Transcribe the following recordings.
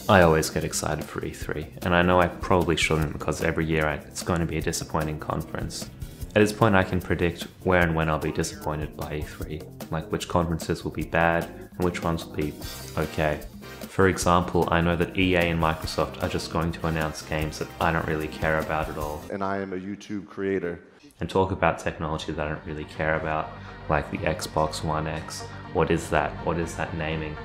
I always get excited for E3, and I know I probably shouldn't because every year it's going to be a disappointing conference. At this point I can predict where and when I'll be disappointed by E3, like which conferences will be bad and which ones will be okay. For example, I know that EA and Microsoft are just going to announce games that I don't really care about at all. And I am a YouTube creator. And talk about technology that I don't really care about, like the Xbox One X. What is that? What is that naming?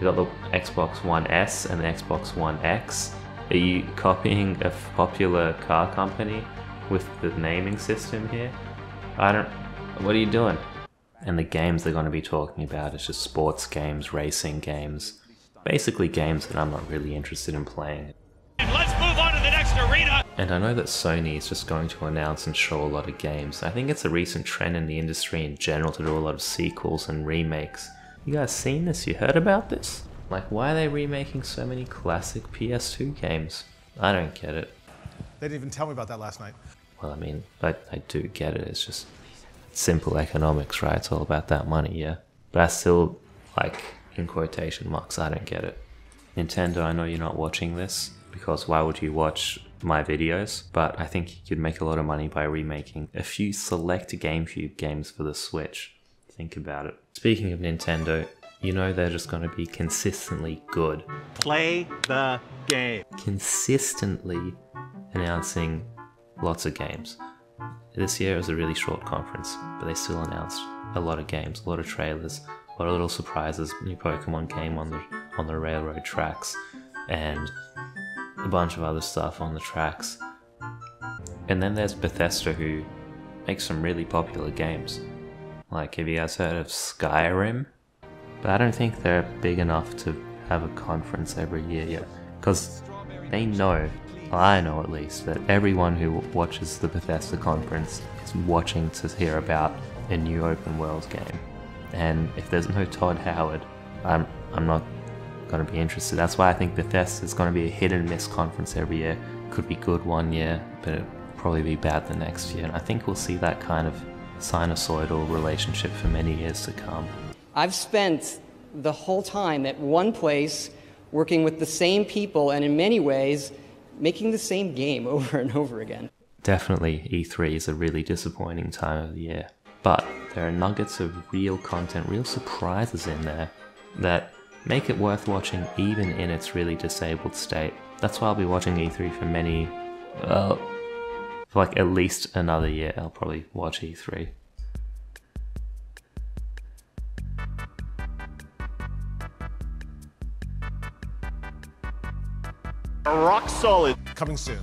You got the Xbox One S and the Xbox One X. Are you copying a popular car company with the naming system here? What are you doing? And the games they're going to be talking about is just sports games, racing games, basically games that I'm not really interested in playing. And let's move on to the next arena! And I know that Sony is just going to announce and show a lot of games. I think it's a recent trend in the industry in general to do a lot of sequels and remakes. You guys seen this? You heard about this? Like, why are they remaking so many classic PS2 games? I don't get it. They didn't even tell me about that last night. Well, I mean, I do get it. It's just simple economics, right? It's all about that money, yeah? But I still, like, in quotation marks, I don't get it. Nintendo, I know you're not watching this, because why would you watch my videos? But I think you could make a lot of money by remaking a few select GameCube games for the Switch. Think about it. Speaking of Nintendo, you know they're just going to be consistently good. Play the game. Consistently announcing lots of games. This year it was a really short conference, but they still announced a lot of games, a lot of trailers, a lot of little surprises, new Pokemon game on the railroad tracks, and a bunch of other stuff on the tracks. And then there's Bethesda, who makes some really popular games. Like, have you guys heard of Skyrim? But I don't think they're big enough to have a conference every year yet, because they know, I know at least, that everyone who watches the Bethesda conference is watching to hear about a new open world game. And if there's no Todd Howard, I'm not going to be interested. That's why I think Bethesda is going to be a hit and miss conference every year. Could be good one year, but it'll probably be bad the next year. And I think we'll see that kind of sinusoidal relationship for many years to come. I've spent the whole time at one place working with the same people and in many ways making the same game over and over again. Definitely E3 is a really disappointing time of the year, but there are nuggets of real content, real surprises in there that make it worth watching even in its really disabled state. That's why I'll be watching E3 for for like at least another year. I'll probably watch E3. Rock solid. Coming soon.